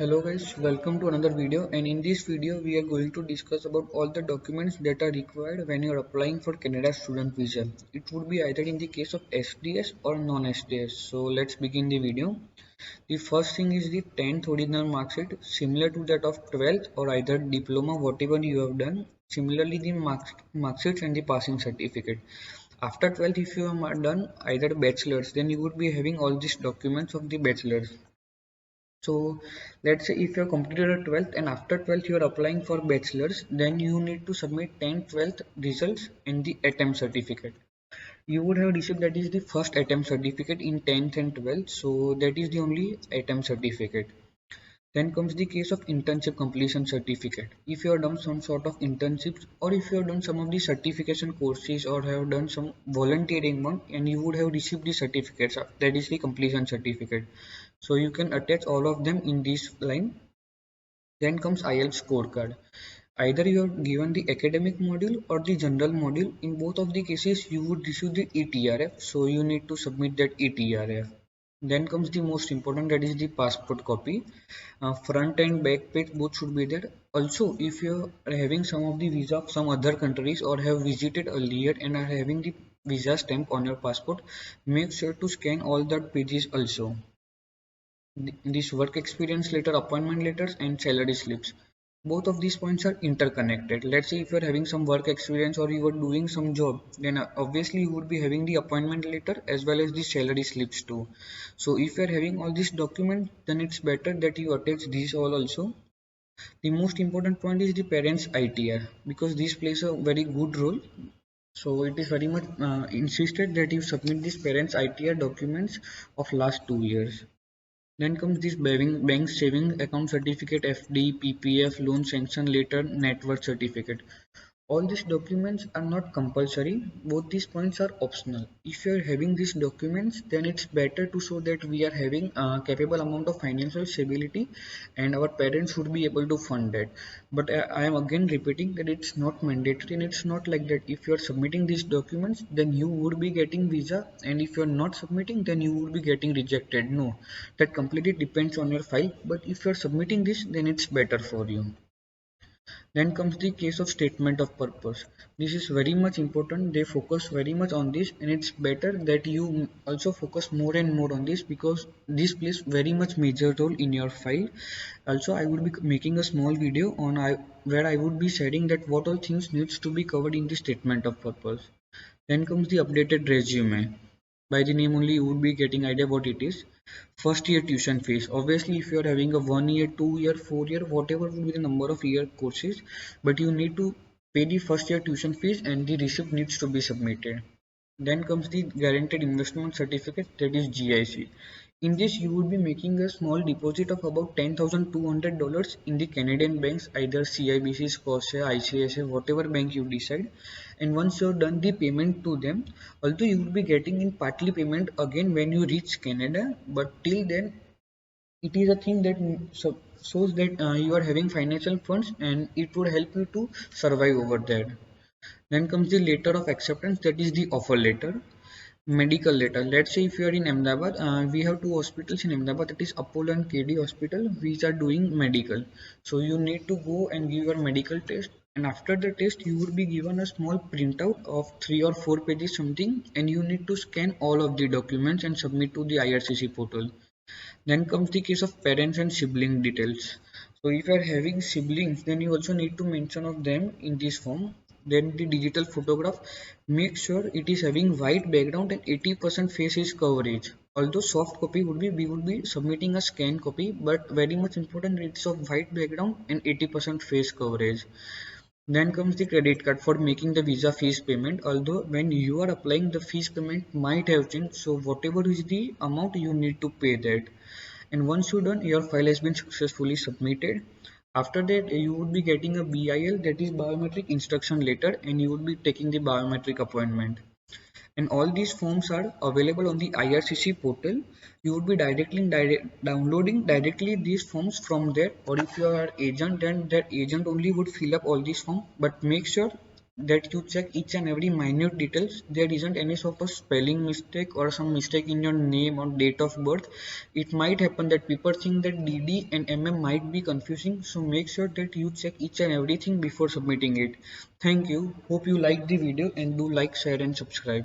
Hello guys, welcome to another video, and in this video we are going to discuss about all the documents that are required when you are applying for Canada student visa. It would be either in the case of SDS or non-SDS. So let's begin the video. The first thing is the 10th original mark sheet, similar to that of 12th or either diploma, whatever you have done. Similarly, the mark sheets and the passing certificate. After 12th, if you have done either bachelor's, then you would be having all these documents of the bachelor's. So let's say if you have completed a 12th and after 12th you are applying for bachelor's, then you need to submit 10th, 12th results and the attempt certificate. You would have received that is the first attempt certificate in 10th and 12th, so that is the only attempt certificate. Then comes the case of internship completion certificate. If you have done some sort of internships or if you have done some of the certification courses or have done some volunteering one and you would have received the certificates, that is the completion certificate. So you can attach all of them in this line. Then comes IELTS scorecard. Either you are given the academic module or the general module. In both of the cases, you would receive the ETRF. So you need to submit that ETRF. Then comes the most important, that is the passport copy. Front and back page both should be there. Also, if you are having some of the visa of some other countries or have visited earlier and are having the visa stamp on your passport, make sure to scan all that pages also. This work experience letter, appointment letters, and salary slips. Both of these points are interconnected. Let's say if you're having some work experience or you are doing some job, then obviously you would be having the appointment letter as well as the salary slips too. So if you're having all these documents, then it's better that you attach these all also. The most important point is the parents ITR because this plays a very good role. So it is very much insisted that you submit these parents ITR documents of last 2 years. Then comes this bank saving account certificate, FD, PPF, loan sanction letter, net worth certificate. All these documents are not compulsory. Both these points are optional. If you are having these documents, then it's better to show that we are having a capable amount of financial stability and our parents should be able to fund that. But I am again repeating that it's not mandatory and it's not like that. If you are submitting these documents, then you would be getting visa, and if you are not submitting, then you would be getting rejected. No, that completely depends on your file. But if you are submitting this, then it's better for you. Then comes the case of statement of purpose. This is very much important. They focus very much on this, and it's better that you also focus more and more on this because this plays very much major role in your file. Also, I would be making a small video on where I would be sharing that what all things needs to be covered in the statement of purpose. Then comes the updated resume. By the name only you would be getting idea what it is. First year tuition fees. Obviously, if you are having a 1 year, 2 year, 4 year, whatever will be the number of year courses, but you need to pay the first year tuition fees and the receipt needs to be submitted. Then comes the guaranteed investment certificate, that is GIC. In this, you would be making a small deposit of about $10,200 in the Canadian banks, either CIBC, Scotia, ICICI, whatever bank you decide. And once you've done the payment to them, although you would be getting in partly payment again when you reach Canada, but till then, it is a thing that shows that you are having financial funds and it would help you to survive over there. Then comes the letter of acceptance, that is the offer letter. Medical letter. Let's say if you are in Ahmedabad, we have two hospitals in Ahmedabad, that is Apollo and KD hospital, which are doing medical. So you need to go and give your medical test, and after the test you would be given a small printout of 3 or 4 pages something, and you need to scan all of the documents and submit to the IRCC portal. Then comes the case of parents and sibling details. So if you are having siblings, then you also need to mention of them in this form. Then the digital photograph, make sure it is having white background and 80% face is coverage. Although soft copy would be, we would be submitting a scan copy, but very much important it's of white background and 80% face coverage. Then comes the credit card for making the visa fees payment. Although when you are applying, the fees payment might have changed, so whatever is the amount you need to pay that. And once you're done, your file has been successfully submitted. After that, you would be getting a BIL, that is biometric instruction letter, and you would be taking the biometric appointment. And all these forms are available on the IRCC portal. You would be downloading directly these forms from there, or if you are agent, then that agent only would fill up all these forms. But make sure that you check each and every minute details. There isn't any sort of spelling mistake or some mistake in your name or date of birth. It might happen that people think that DD and MM might be confusing, so make sure that you check each and everything before submitting it. Thank you. Hope you liked the video and do like, share and subscribe.